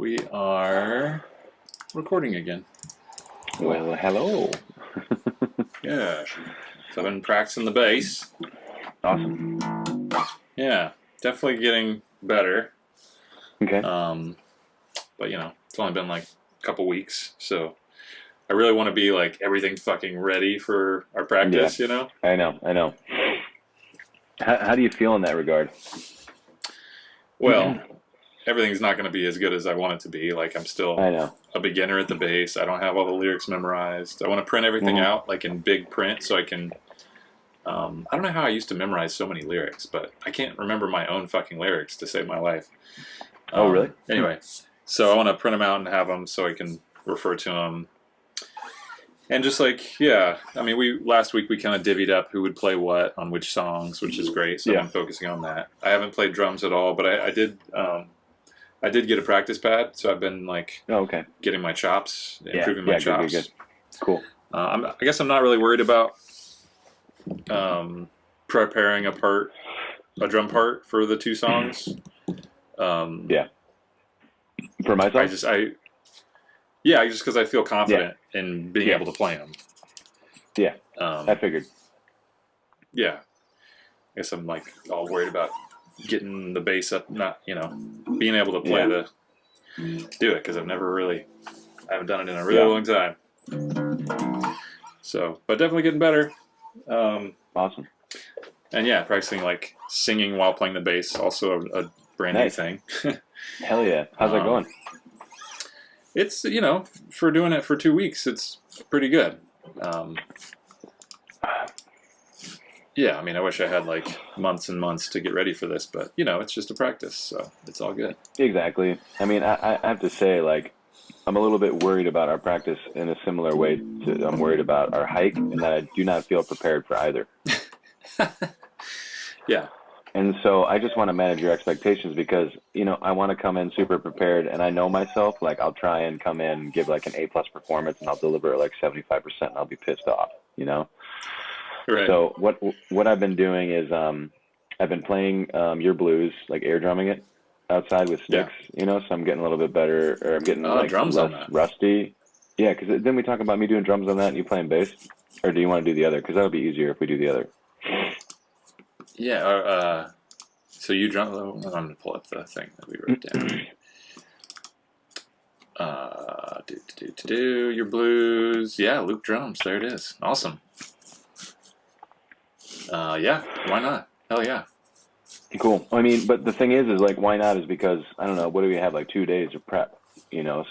We are recording again. Well, hello. Yeah. So I've been practicing the bass. Awesome. Yeah, definitely getting better. Okay. But it's only been like a couple weeks, so I really want to be like everything fucking ready for our practice. Yeah. I know. How do you feel in that regard? Well, everything's not going to be as good as I want it to be. Like I'm still a beginner at the bass. I don't have all the lyrics memorized. I want to print everything out like in big print so I can. I don't know how I used to memorize so many lyrics, but I can't remember my own fucking lyrics to save my life. Oh, really? Anyway, so I want to print them out and have them so I can refer to them. And just like, yeah, I mean, last week we kind of divvied up who would play what on which songs, which is great. So I'm focusing on that. I haven't played drums at all, but I did get a practice pad, so I've been like, getting my chops, improving my chops. Good. Cool. I guess I'm not really worried about preparing a drum part for the two songs. For myself, just because I feel confident in being able to play them. Yeah, I figured. Yeah, I guess I'm like all worried about getting the bass up, not being able to play do it because I haven't done it in a really long time. So, but definitely getting better. Awesome. And practicing like singing while playing the bass, also a brand new thing. Hell yeah! How's that going? It's for doing it for 2 weeks, it's pretty good. I mean, I wish I had like months and months to get ready for this, but it's just a practice, so it's all good. Exactly. I mean, I have to say, like, I'm a little bit worried about our practice in a similar way to I'm worried about our hike, and that I do not feel prepared for either. Yeah. And so I just want to manage your expectations because, I want to come in super prepared, and I know myself, like I'll try and come in and give like an A+ performance, and I'll deliver like 75%, and I'll be pissed off, Right. So what I've been doing is I've been playing your blues, like air drumming it outside with sticks, so I'm getting a little bit better, or I'm getting like drums less on that. rusty. Yeah, because then we talk about me doing drums on that and you playing bass, or do you want to do the other? Because that'll be easier if we do the other. Yeah. So you drum. I'm going to pull up the thing that we wrote down. Your blues. Yeah, Luke drums. There it is. Awesome. Why not? Hell yeah. Cool. I mean, but the thing is like, why not? Is because I don't know. What do we have? Like 2 days of prep.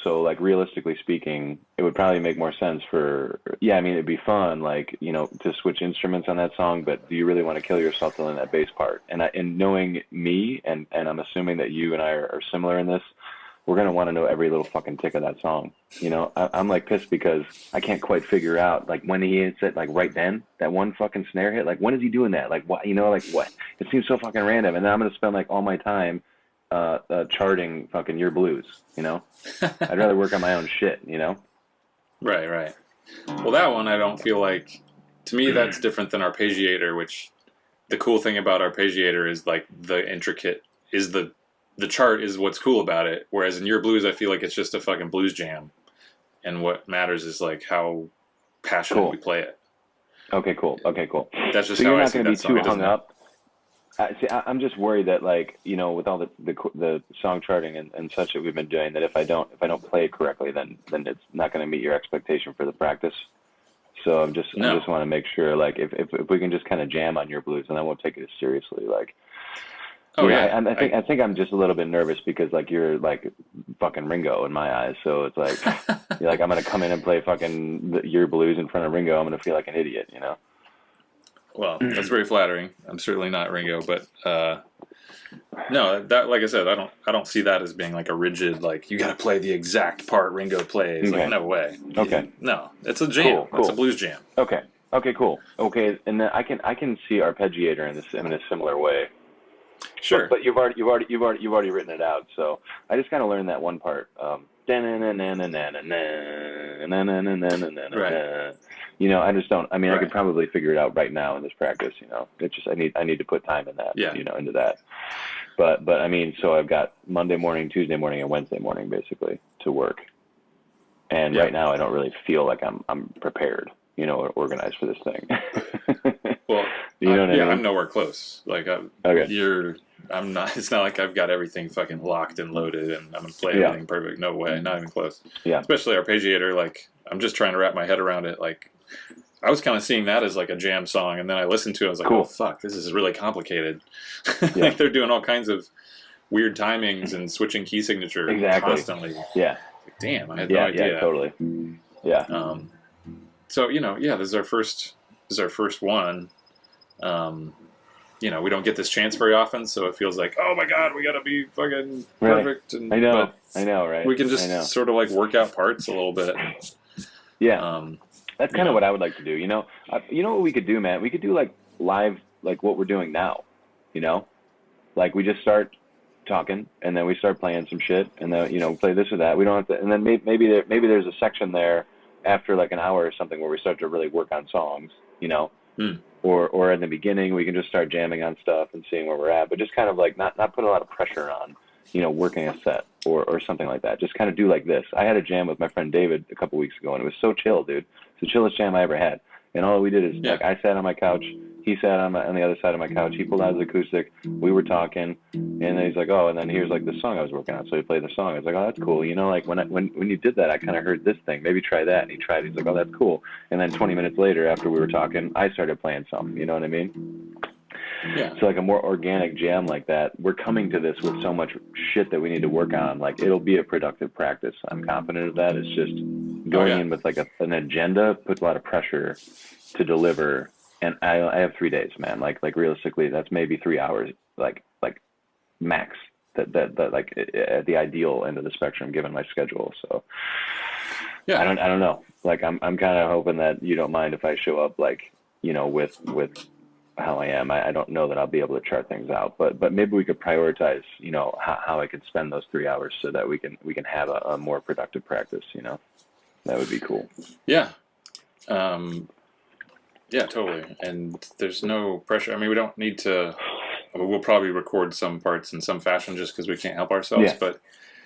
So like realistically speaking, it would probably make more sense for, I mean, it'd be fun, like, to switch instruments on that song, but do you really want to kill yourself to learn that bass part? And knowing me, and I'm assuming that you and I are similar in this, we're going to want to know every little fucking tick of that song. I'm like pissed because I can't quite figure out, like, when he hits it, like right then, that one fucking snare hit, like, when is he doing that? Like, what, like what? It seems so fucking random. And then I'm going to spend like all my time charting fucking your blues, I'd rather work on my own shit, Right. Well, that one I don't feel like, to me that's different than arpeggiator, which the cool thing about arpeggiator is like the intricate is the chart is what's cool about it, whereas in your blues I feel like it's just a fucking blues jam, and what matters is like how passionate we play it. Okay, cool. That's just so how you're I not see going to that be song. too hung up. See, I'm just worried that, like, with all the song charting and such that we've been doing, that if I don't play it correctly, then it's not going to meet your expectation for the practice. So I just want to make sure, like, if we can just kind of jam on your blues, and I won't take it as seriously, like. I think I'm just a little bit nervous because, like, you're like fucking Ringo in my eyes. So it's like, you're like, I'm gonna come in and play fucking your blues in front of Ringo. I'm gonna feel like an idiot, Well, that's very flattering. I'm certainly not Ringo, but no, that, like I said, I don't see that as being like a rigid, like, you got to play the exact part Ringo plays. Okay. Like, no way. Okay. No, it's a jam. Cool. It's a blues jam. Okay, cool. Okay, and then I can see arpeggiator in a similar way. Sure. But you've already written it out, so I just gotta learn that one part. Right. I just don't. I mean, I could probably figure it out right now in this practice. It's just I need to put time in that. Yeah. Into that. But I mean, so I've got Monday morning, Tuesday morning, and Wednesday morning basically to work. And right now, I don't really feel like I'm prepared, or organized for this thing. Well, you know what I mean? I'm nowhere close. Like, Okay. I'm not. It's not like I've got everything fucking locked and loaded, and I'm gonna play everything perfect. No way, not even close. Yeah. Especially Arpeggiator. Like, I'm just trying to wrap my head around it. Like, I was kind of seeing that as like a jam song, and then I listened to it. I was like, Cool. oh fuck, this is really complicated. Yeah. Like, they're doing all kinds of weird timings and switching key signature constantly. Yeah. Like, damn, I had no idea. Yeah, totally. Yeah. So this is our first. This is our first one. We don't get this chance very often, so it feels like, oh my god, we gotta be fucking perfect. Right. And, I know, right? We can just sort of like work out parts a little bit. Yeah. That's kind of what I would like to do. You know what we could do, man? We could do like live, like what we're doing now. Like we just start talking, and then we start playing some shit, and then play this or that. We don't have to, and then maybe there's a section there after like an hour or something where we start to really work on songs. Or in the beginning we can just start jamming on stuff and seeing where we're at, but just kind of like not put a lot of pressure on working a set or something like that. Just kind of do like this. I had a jam with my friend David a couple weeks ago, and it was so chill, dude. It's the chillest jam I ever had. And all we did is like I sat on my couch, he sat on the other side of my couch, he pulled out his acoustic, we were talking, and then he's like, oh, and then here's like the song I was working on. So he played the song. I was like, oh, that's cool. Like when you did that, I kind of heard this thing. Maybe try that. And he tried it. He's like, oh, that's cool. And then 20 minutes later, after we were talking, I started playing something. You know what I mean? Yeah. So like a more organic jam like that, we're coming to this with so much shit that we need to work on. Like it'll be a productive practice. I'm confident of that. It's just going in with like an agenda puts a lot of pressure to deliver. And I have 3 days, man. Like realistically, that's maybe 3 hours, like max. That like at the ideal end of the spectrum, given my schedule. So yeah, I don't know. Like I'm kind of hoping that you don't mind if I show up like with how I am. I don't know that I'll be able to chart things out, but maybe we could prioritize how I could spend those 3 hours so that we can have a more productive practice. That would be cool. Yeah. Yeah, totally. And there's no pressure. I mean, we don't need to. We'll probably record some parts in some fashion just because we can't help ourselves. Yeah. But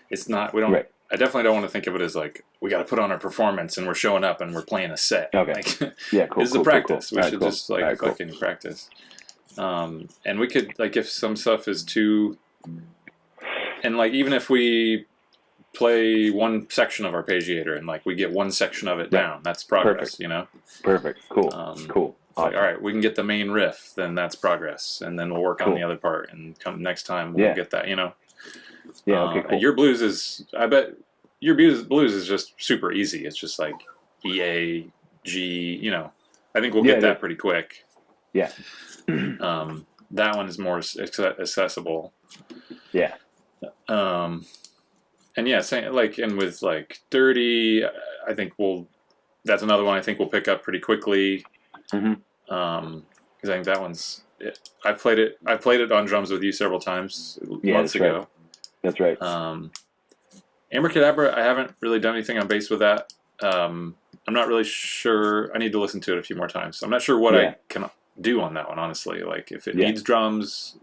it's not. We don't. Right. I definitely don't want to think of it as like we got to put on our performance and we're showing up and we're playing a set. Okay. Like, yeah. Cool. This is a practice. Cool. We should just like fucking practice. And we could like if some stuff is too, and like even if we play one section of Arpeggiator and like we get one section of it down, that's progress. Perfect. Perfect. Cool. Cool. Like, all right, we can get the main riff, then that's progress, and then we'll work on the other part, and come next time we'll get that. Yeah. Okay. Cool. Your blues is, I bet, your blues is just super easy. It's just like E, A, G. I think we'll get that pretty quick. Yeah. That one is more accessible. Yeah. And yeah, saying like, and with like Dirty, I think that's another one I think we'll pick up pretty quickly. Mm-hmm. Because I think that one's. I've played it on drums with you several times months ago. Right. That's right. Abracadabra, I haven't really done anything on bass with that. I'm not really sure. I need to listen to it a few more times. I'm not sure what I can do on that one, honestly. Like if it needs drums,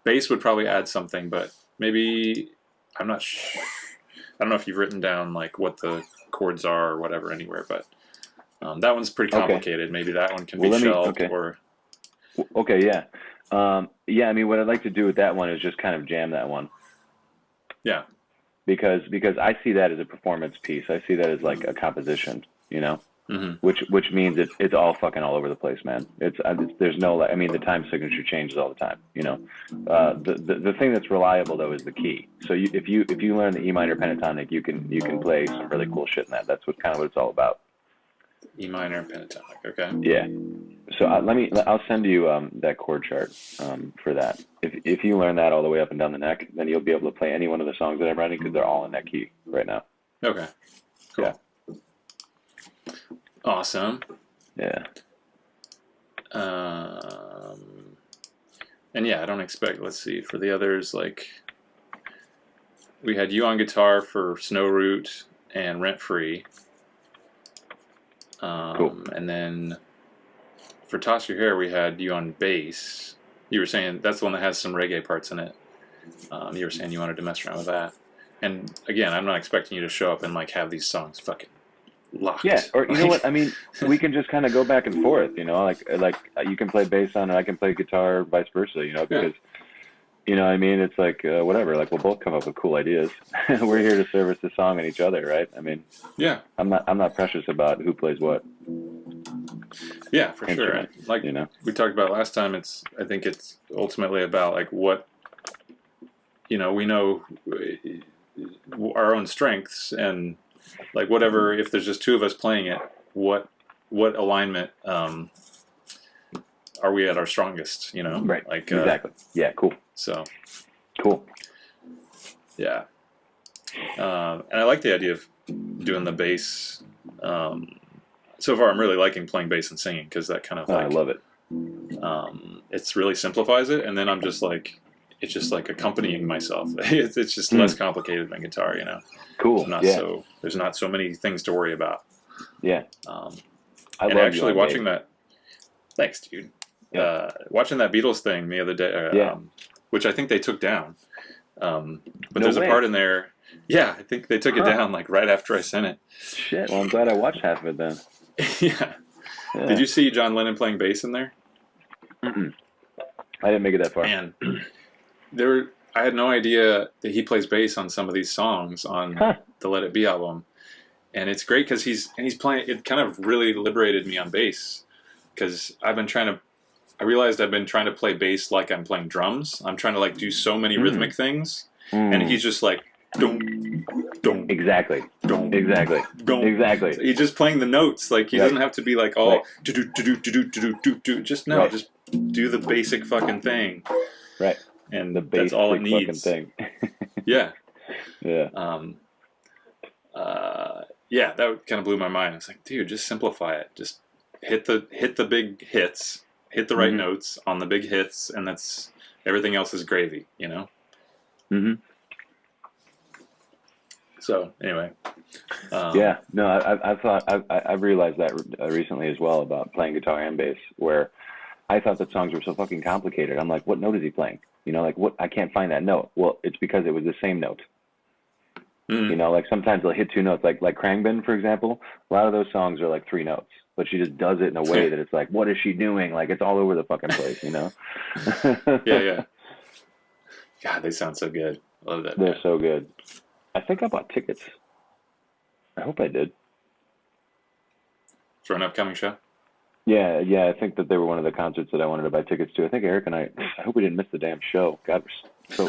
bass would probably add something, but maybe I'm not sure. I don't know if you've written down like what the chords are or whatever anywhere, but that one's pretty complicated. Okay. Maybe that one can be shelved or. Okay, yeah. I mean, what I'd like to do with that one is just kind of jam that one. Yeah. Because I see that as a performance piece. I see that as like a composition, mm-hmm. which means it's all fucking all over the place, man. There's no, I mean, the time signature changes all the time, The thing that's reliable though is the key. So if you learn the E minor pentatonic, you can play some really cool shit in that. That's what it's all about. E minor pentatonic. Okay. Yeah. So I'll send you that chord chart for that. If you learn that all the way up and down the neck, then you'll be able to play any one of the songs that I'm writing because they're all in that key right now. Okay. Cool. Yeah. Awesome. Yeah. And yeah, I don't expect. Let's see for the others. Like we had you on guitar for Snow Root and Rent Free. Cool. And then for Toss Your Hair, we had you on bass. You were saying that's the one that has some reggae parts in it. You were saying you wanted to mess around with that. And again, I'm not expecting you to show up and like have these songs fucking locked. Yeah, or you know what? I mean, we can just kind of go back and forth, you know, like you can play bass on it, I can play guitar, vice versa, you know, because you know what I mean? It's like whatever, like we'll both come up with cool ideas. We're here to service the song and each other, right? I mean, yeah, I'm not precious about who plays what. Yeah, for sure. And like you know, we talked about last time, I think it's ultimately about like what, you know, we know our own strengths and like whatever, if there's just two of us playing it, what alignment are we at our strongest, you know? Right. Like exactly. Yeah, cool. So cool. Yeah. And I like the idea of doing the bass. So far I'm really liking playing bass and singing because that kind of like, I love it. It's really simplifies it, and then I'm just like, it's just like accompanying myself. It's just less complicated than guitar, you know. Cool. There's not so many things to worry about. Yeah. I love and actually you watching that. Thanks, dude. Yeah. Watching that Beatles thing the other day, which I think they took down. But there's a part in there. Yeah, I think they took it down like right after I sent it. Shit. Well, I'm glad I watched half of it then. Yeah. Did you see John Lennon playing bass in there? Mm-mm. I didn't make it that far. Man, I had no idea that he plays bass on some of these songs on the Let It Be album, and it's great because he's playing. It kind of really liberated me on bass because I realized I've been trying to play bass like I'm playing drums. I'm trying to like do so many rhythmic things, and he's just like, don't exactly. Don't exactly. Don't. Exactly. He's just playing the notes. Like he doesn't have to be like all do. Just just do the basic fucking thing. Right. And that's all it needs. Thing. Yeah. Yeah. Yeah, that kind of blew my mind. I was like, dude, just simplify it. Just hit the big hits, hit the right notes on the big hits, and that's everything else is gravy, you know? Mm-hmm. So anyway. Yeah, no, I've realized that recently as well about playing guitar and bass, where I thought that songs were so fucking complicated. I'm like, what note is he playing? You know, like what? I can't find that note. Well, it's because it was the same note. You know, like sometimes they'll hit two notes, like Khruangbin, for example. A lot of those songs are like three notes, but she just does it in a way that it's like, what is she doing? Like it's all over the fucking place, you know? Yeah. God, they sound so good. I love that. They're so good. I think I bought tickets. I hope I did. For an upcoming show? Yeah, I think that they were one of the concerts that I wanted to buy tickets to. I think Eric and I hope we didn't miss the damn show. God, we're so...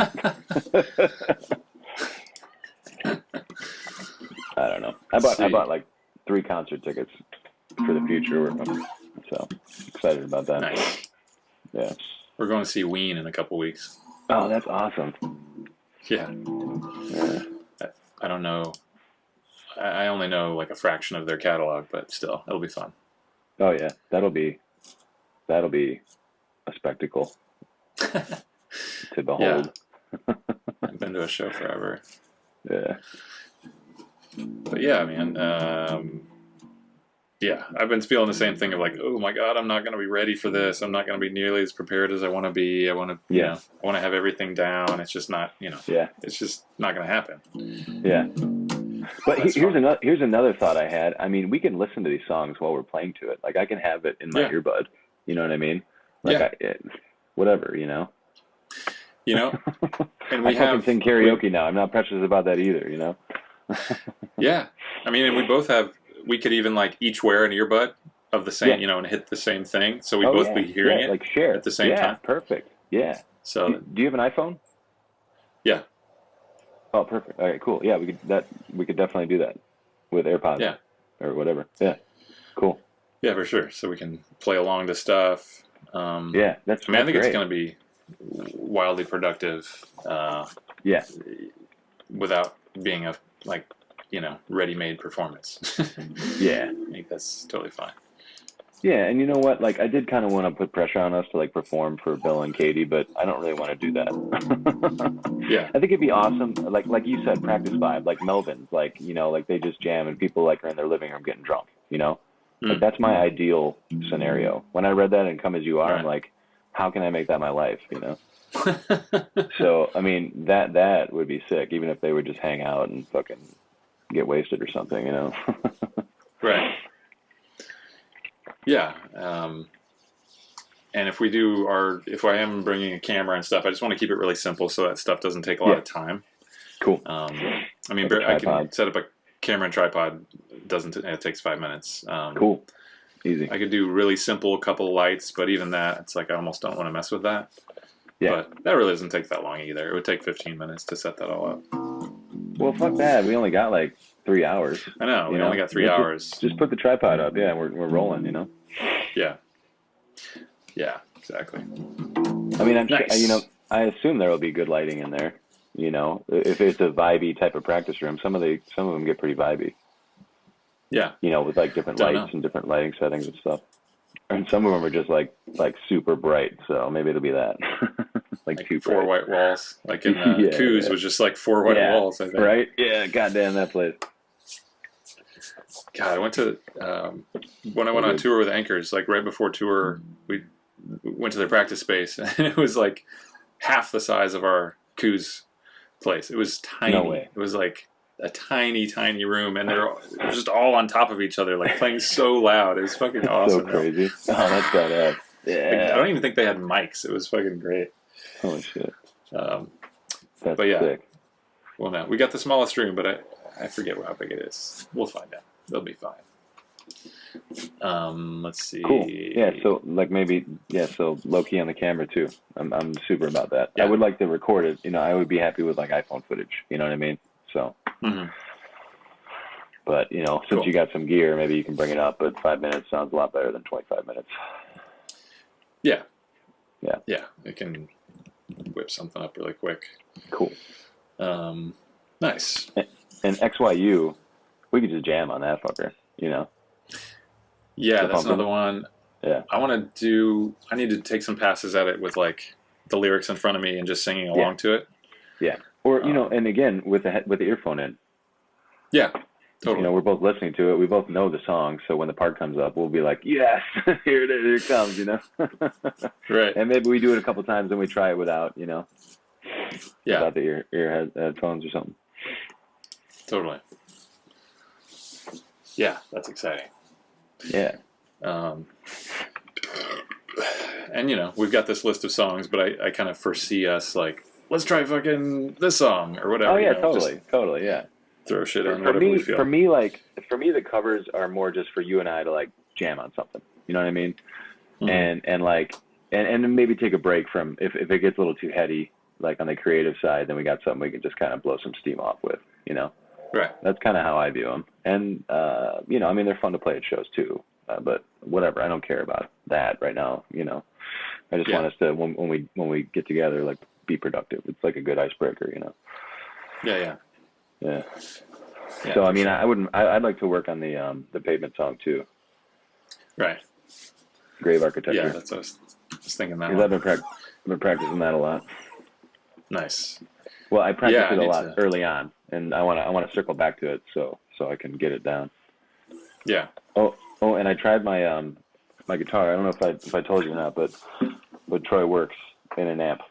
I don't know. I bought like 3 concert tickets for the future. So excited about that. Nice. Yeah. We're going to see Ween in a couple weeks. Oh, that's awesome. Yeah. I don't know. I only know like a fraction of their catalog, but still, it'll be fun. Oh yeah, that'll be a spectacle to behold. Yeah. I've been to a show forever. Yeah. But yeah, man. Yeah, I've been feeling the same thing of like, oh my God, I'm not going to be ready for this. I'm not going to be nearly as prepared as I want to be. I want to, you know, I want to have everything down. It's just not, you know, it's just not going to happen. Yeah. But here's another thought I had. I mean, we can listen to these songs while we're playing to it. Like I can have it in my earbud. You know what I mean? Like whatever, you know. You know, and I can sing karaoke now. I'm not precious about that either. You know. Yeah, I mean, and we could even like each wear an earbud of the same, you know, and hit the same thing, so we both be hearing it, like share at the same time. Perfect. Yeah. So, do you have an iPhone? Yeah. Oh, perfect. All right, cool. Yeah, we could definitely do that with AirPods. Yeah. Or whatever. Yeah. Cool. Yeah, for sure. So we can play along to stuff. Yeah, that's. I mean, I think great. it's going to be wildly productive. Without being a ready-made performance. Yeah. I think that's totally fine. Yeah, and you know what? Like, I did kind of want to put pressure on us to like perform for Bill and Katie, but I don't really want to do that. Yeah, I think it'd be awesome. Like you said, practice vibe, like Melvin's, like you know, like they just jam and people like are in their living room getting drunk. You know, like that's my ideal scenario. When I read that in Come As You Are, I'm like, how can I make that my life? You know. So I mean that would be sick, even if they would just hang out and fucking get wasted or something, you know. Right. Yeah. And if if I am bringing a camera and stuff, I just want to keep it really simple so that stuff doesn't take a lot of time. Cool. I mean, Like a I can tripod. set up a camera and tripod. It takes 5 minutes. Cool. Easy. I could do really simple, couple of lights, but even that, it's like I almost don't want to mess with that. Yeah. But that really doesn't take that long either. It would take 15 minutes to set that all up. Well, fuck that. We only got like 3 hours. I know. We only got 3 hours. Just put the tripod up. Yeah, we're rolling, you know. Yeah. Yeah, exactly. I mean, I'm Nice. sure, you know, I assume there will be good lighting in there. You know, if it's a vibey type of practice room, some of them get pretty vibey. Yeah. You know, with like different Don't lights know. and different lighting settings and stuff. And some of them are just like super bright. So maybe it'll be that. like too Four bright. white walls. Like in Yeah, Coos yeah. was just like 4 white Yeah, walls, I think. Right? Yeah. Goddamn that place. God, I went to when I went on tour with Anchors, like right before tour, we went to their practice space, and it was like half the size of our Coos place. It was tiny. No way. It was like a tiny, tiny room, and they're just all on top of each other, like playing so loud. It was fucking awesome. So crazy. Oh, that's badass. Like, Yeah. I don't even think they had mics. It was fucking great. Holy shit. Um, That's But yeah. sick. well, no, we got the smallest room, but I forget how big it is. We'll find out. They'll be fine. Let's see. Cool. Yeah, so like maybe so low key on the camera too. I'm super about that. Yeah. I would like to record it. You know, I would be happy with like iPhone footage. You know what I mean? So, Mhm. but you know, since Cool. you got some gear, maybe you can bring it up. But 5 minutes sounds a lot better than 25 minutes. Yeah. Yeah. Yeah. It can whip something up really quick. Cool. Nice. And XYU, we could just jam on that fucker. You know? Yeah, The that's pumpkin. another one. Yeah. I need to take some passes at it with like the lyrics in front of me and just singing along to it. Yeah. Or you know, and again with the earphone in. Yeah. Totally. You know, we're both listening to it. We both know the song, so when the part comes up, we'll be like, "Yes, here it is. Here it comes." You know. Right. And maybe we do it a couple times and we try it without, you know, Yeah. without the headphones or something. Totally. Yeah, that's exciting. Yeah. And you know, we've got this list of songs, but I kind of foresee us like, let's try fucking this song or whatever. Oh yeah, you know, totally, yeah. just throw shit in, For whatever me, we feel. for me, the covers are more just for you and I to like jam on something. You know what I mean? Mhm. And then maybe take a break from if it gets a little too heady, like on the creative side, then we got something we can just kind of blow some steam off with. You know? Right. That's kind of how I view them. And, you know, I mean, they're fun to play at shows too. But whatever, I don't care about that right now. You know, I just Yeah. want us to when we get together, like be productive. It's like a good icebreaker, you know. Yeah. Yeah. Yeah, So I for mean, sure. I'd like to work on the Pavement song too, Right. Grave Architecture. Yeah, that's what I was thinking that Because I've one. been practicing that a lot. Nice. Well, I practiced Yeah, I it a need lot to- early on, and I want to circle back to it so I can get it down. Yeah. Oh, and I tried my my guitar. I don't know if I told you or not, but Troy works in an amp,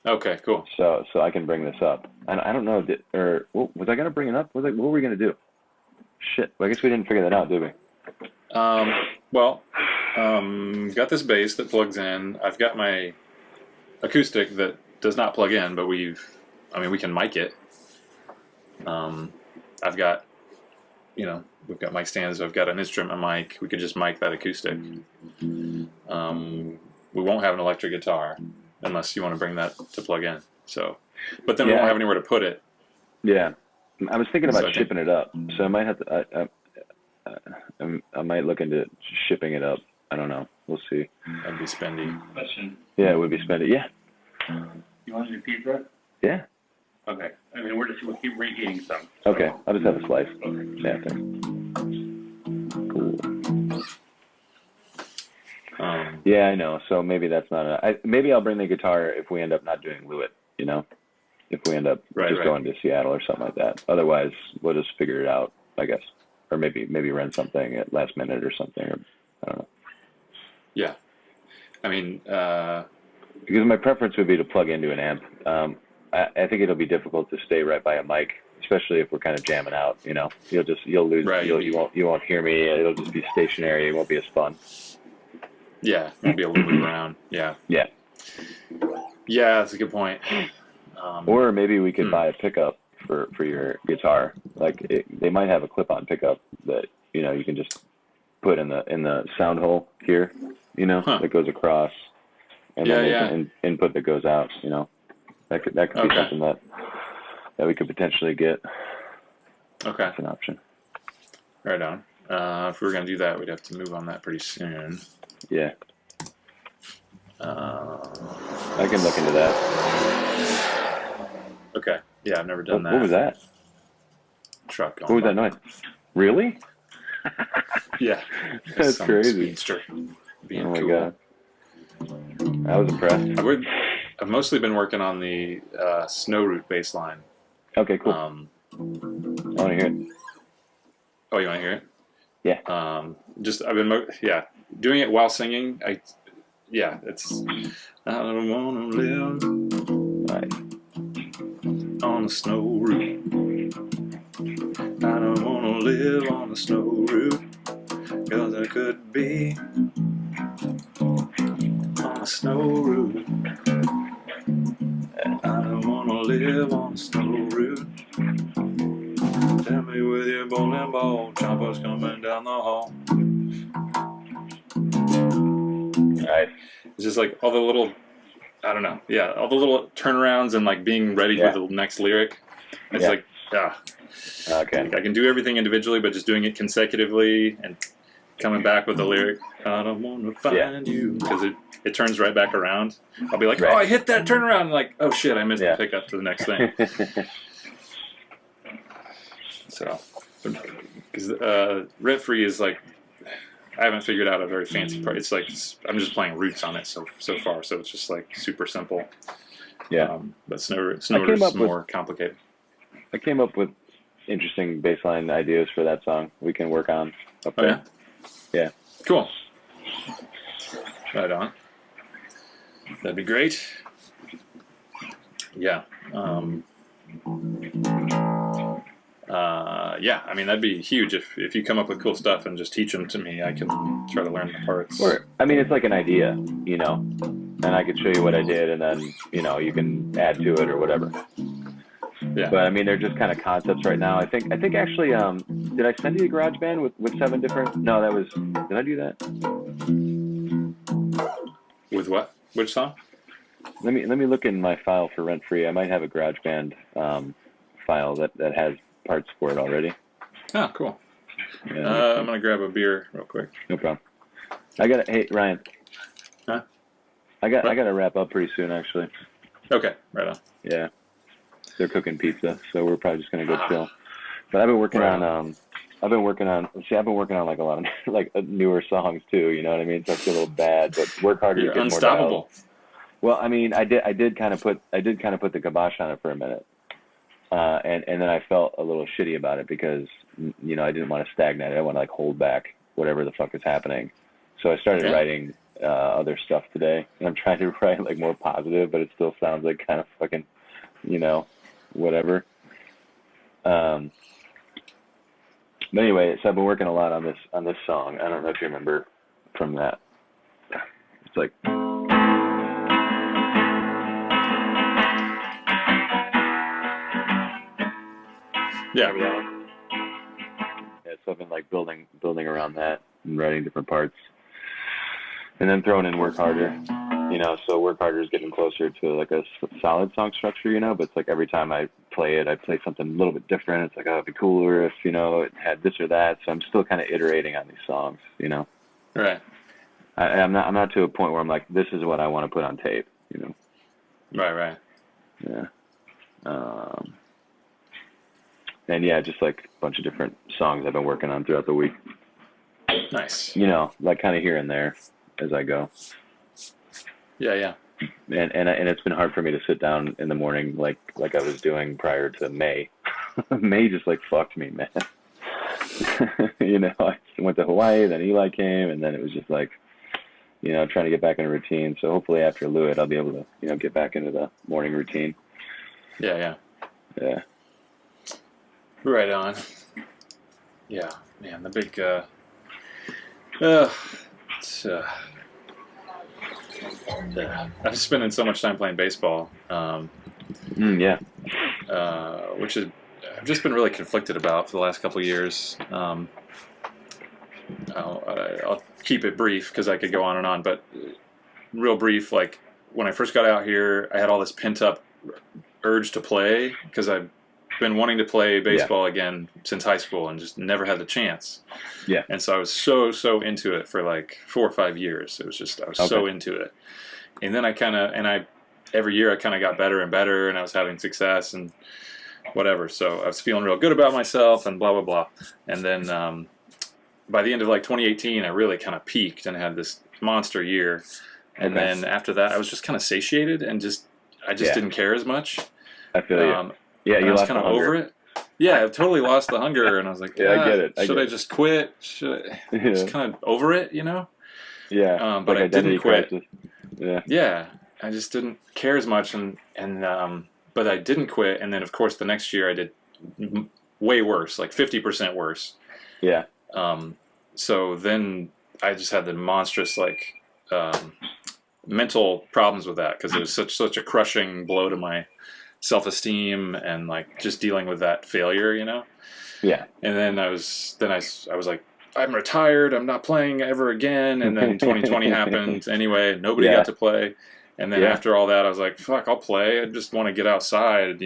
Okay, cool. so I can bring this up. And I don't know, was I gonna bring it up? What were we gonna do? Shit. Well, I guess we didn't figure that out, did we? Got this bass that plugs in. I've got my acoustic that does not plug in, but we can mic it. I've got, we've got mic stands. I've got an instrument mic. We could just mic that acoustic. We won't have an electric guitar unless you want to bring that to plug in. So, but then we Yeah. won't have anywhere to put it. Yeah. I was thinking So about I think- shipping it up, so I might have to. I might look into shipping it up. I don't know. We'll see. That'd be spendy. Question. Yeah, it would be spendy. Yeah. You want to do pizza? Yeah. Okay. I mean, we'll keep reheating some. Okay. I'll just have a slice. Okay. Yeah. Thanks. Cool. Yeah, I know. So maybe that's not. Maybe I'll bring the guitar if we end up not doing Lewitt. You know, if we end up Right, just right. going to Seattle or something like that. Otherwise, we'll just figure it out, I guess, or maybe rent something at last minute or something. Or I don't know. Yeah. I mean, Because my preference would be to plug into an amp. I think it'll be difficult to stay right by a mic, especially if we're kind of jamming out. You know, you'll lose. Right. You won't hear me. It'll just be stationary. It won't be as fun. Yeah, maybe a little bit around. Yeah. Yeah. Yeah, that's a good point. Or maybe we could buy a pickup for your guitar. Like they might have a clip-on pickup that you can just put in the sound hole here. That goes across, and then there's an input that goes out. That could be something that we could potentially get. Okay, that's an option. Right on. If we were gonna do that, we'd have to move on that pretty soon. Yeah. I can look into that. Okay. Yeah, I've never done that. What was that? Truck. What was that noise? Really? Yeah. That's crazy. Speedster being oh my cool. God. I was impressed. I've mostly been working on the Snow Root bass line. Okay, cool. I want to hear it. Oh, you want to hear it? Yeah. I've been doing it while singing. It's I don't want to live on a snow root. I don't want to live on a snow root, 'cause I could be on a snow root. I don't want to live on a snow root. Tell me with your bowling ball, choppers coming down the hall. Right. It's just like all the little, I don't know, all the little turnarounds and like being ready for the next lyric. It's like, okay. I can do everything individually, but just doing it consecutively and coming back with the lyric, I don't want to find you, because it turns right back around. I'll be like, oh, I hit that turnaround, and like, oh shit, I missed the pickup to the next thing. So, because Rent Free is like, I haven't figured out a very fancy part. It's like I'm just playing roots on it so far, so it's just like super simple. Yeah. But Snow Root is more complicated. I came up with interesting bassline ideas for that song. We can work on up there. Yeah. Cool. Right on. That'd be great. Yeah. I mean, that'd be huge if you come up with cool stuff and just teach them to me. I can try to learn the parts. Or, I mean, it's like an idea, and I could show you what I did, and then, you can add to it or whatever. Yeah. But, I mean, they're just kind of concepts right now. I think actually, did I send you the GarageBand with 7 different? No, did I do that? With what? Which song? Let me look in my file for Rent Free. I might have a GarageBand file that has parts for it already. Oh, cool. Yeah, I'm gonna grab a beer real quick. No problem. Hey Ryan. Huh? I gotta wrap up pretty soon, actually. Okay, right on. Yeah, they're cooking pizza, so we're probably just gonna go chill. But I've been working on like a lot of like newer songs too. You know what I mean? So I feel a little bad, but work harder. You're to get unstoppable. More dialed. Well, I mean, I did kind of put the kibosh on it for a minute. And then I felt a little shitty about it because, I didn't want to stagnate. I didn't want to like hold back whatever the fuck is happening. So I started writing other stuff today, and I'm trying to write like more positive, but it still sounds like kind of fucking, whatever. But anyway, so I've been working a lot on this song. I don't know if you remember from that. It's like. Yeah. So I've been like building around that and writing different parts, and then throwing in Work Harder. So Work Harder is getting closer to like a solid song structure. But it's like every time I play it, I play something a little bit different. It's like, oh, it'd be cooler if it had this or that. So I'm still kind of iterating on these songs. Right. I'm not to a point where I'm like, this is what I want to put on tape. Right. Yeah. And just like a bunch of different songs I've been working on throughout the week. Nice. Like kind of here and there as I go. Yeah. And it's been hard for me to sit down in the morning like I was doing prior to May. May just like fucked me, man. I went to Hawaii, then Eli came, and then it was just like, trying to get back in a routine. So hopefully after Lewitt, I'll be able to, get back into the morning routine. Yeah. Yeah. Right on. Yeah, man, the big, it's, I'm spending so much time playing baseball, Yeah. which is, I've just been really conflicted about for the last couple of years. I'll keep it brief because I could go on and on, but real brief, like when I first got out here, I had all this pent up urge to play because I've been wanting to play baseball again since high school and just never had the chance. Yeah. And so I was so into it for like 4 or 5 years. It was just, I was so into it. And then every year I kind of got better and better, and I was having success and whatever. So I was feeling real good about myself and blah, blah, blah. And then by the end of like 2018, I really kind of peaked and had this monster year. And then after that, I was just kind of satiated and I just didn't care as much. I feel you. Yeah, you I was lost kind of the hunger. over it. Yeah, I totally lost the hunger, and I was like, I get it. Should I just quit? Should I just kind of over it, Yeah, but like I didn't quit. Crisis. Yeah. Yeah, I just didn't care as much, but I didn't quit, and then of course the next year I did way worse, like 50% worse. Yeah. So then I just had the monstrous mental problems with that because it was such a crushing blow to my self-esteem and like just dealing with that failure, Yeah. And then I was like, I'm retired, I'm not playing ever again. And then 2020 happened anyway, nobody got to play. And then after all that, I was like, fuck, I'll play. I just want to get outside,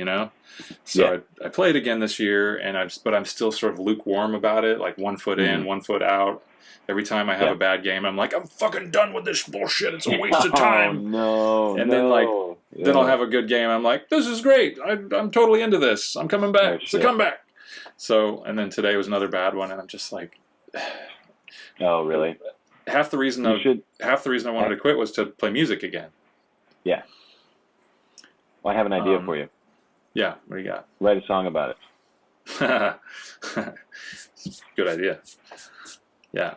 So I played again this year, but I'm still sort of lukewarm about it, like 1 foot in, 1 foot out. Every time I have a bad game, I'm like, I'm fucking done with this bullshit. It's a waste of time. Then then I'll have a good game. I'm like, this is great. I'm totally into this. I'm coming back. It's a comeback. So, and then today was another bad one, and I'm just like, oh, really? Half the reason I wanted to quit was to play music again. Yeah. Well, I have an idea for you. Yeah, what do you got? Write a song about it. Good idea. Yeah.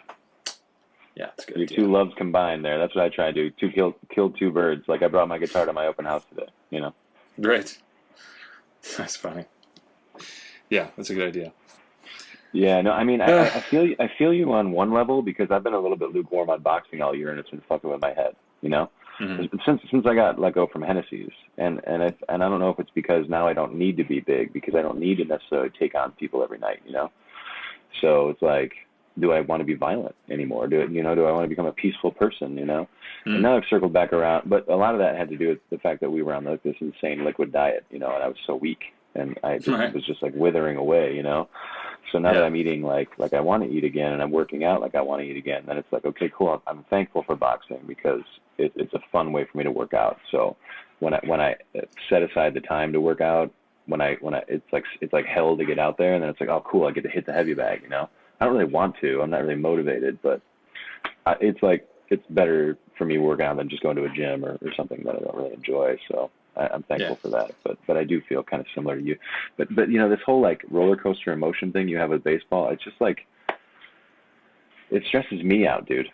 Yeah, it's a good Your idea. two loves combined there. That's what I try to do. Kill two birds. Like I brought my guitar to my open house today, Great. That's funny. Yeah, that's a good idea. Yeah, no, I mean, I feel you on one level because I've been a little bit lukewarm on boxing all year, and it's been fucking with my head, Mm-hmm. Since I got let go from Hennessy's, and I don't know if it's because now I don't need to be big because I don't need to necessarily take on people every night, So it's like, do I want to be violent anymore? Do I want to become a peaceful person? And now I've circled back around, but a lot of that had to do with the fact that we were on this insane liquid diet, and I was so weak, and I just, was just like withering away, So now that I'm eating like I want to eat again, and I'm working out like I want to eat again, then it's like, okay, cool. I'm thankful for boxing because it's a fun way for me to work out. So when I set aside the time to work out, when I it's like hell to get out there, and then it's like, oh cool, I get to hit the heavy bag, I don't really want to. I'm not really motivated, but it's like it's better for me working out than just going to a gym or something that I don't really enjoy. So I'm thankful for that. But I do feel kind of similar to you. But this whole like roller coaster emotion thing you have with baseball, it's just like it stresses me out, dude.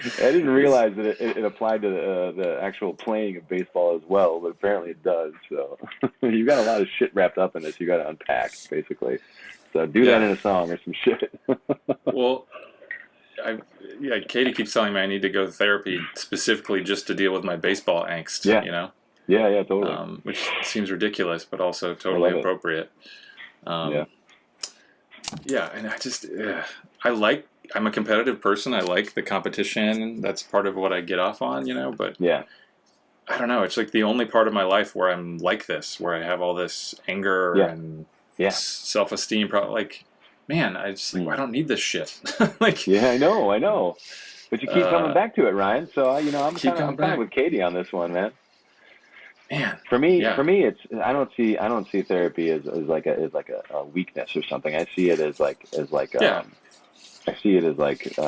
I didn't realize that it applied to the actual playing of baseball as well, but apparently it does. So you got a lot of shit wrapped up in this. You got to unpack, basically. So do that in a song or some shit. Well, Katie keeps telling me I need to go to therapy specifically just to deal with my baseball angst. Yeah. Yeah, totally. Which seems ridiculous, but also totally appropriate. Yeah, and I just I'm a competitive person. I like the competition. That's part of what I get off on, but I don't know. It's like the only part of my life where I'm like this, where I have all this anger and self-esteem. Like, man, I I don't need this shit. I know. But you keep coming back to it, Ryan. So, I'm kind of with Katie on this one, man. Man, for me, it's I don't see therapy as like a weakness or something. I see it as like I see it as like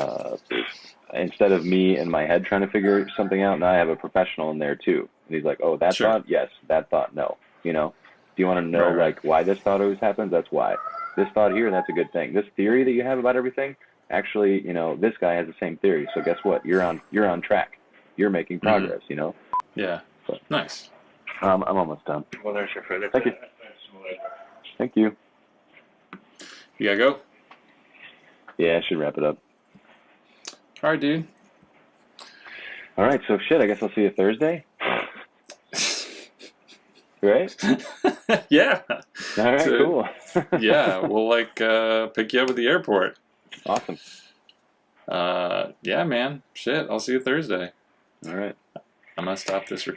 instead of me in my head trying to figure something out, now I have a professional in there too. And he's like, oh, that thought, yes, that thought, no. Do you want to know like why this thought always happens? That's why. This thought here, that's a good thing. This theory that you have about everything, actually, this guy has the same theory. So guess what? You're on track. You're making progress. Yeah. But- Nice. I'm almost done. Well, there's your food. Thank you. Thank you. You gotta go? Yeah, I should wrap it up. All right, dude. All right, so shit, I guess I'll see you Thursday. Right? Yeah. All right, So- cool. Yeah, we'll pick you up at the airport. Awesome. Yeah, man. Shit, I'll see you Thursday. All right. I'm gonna stop this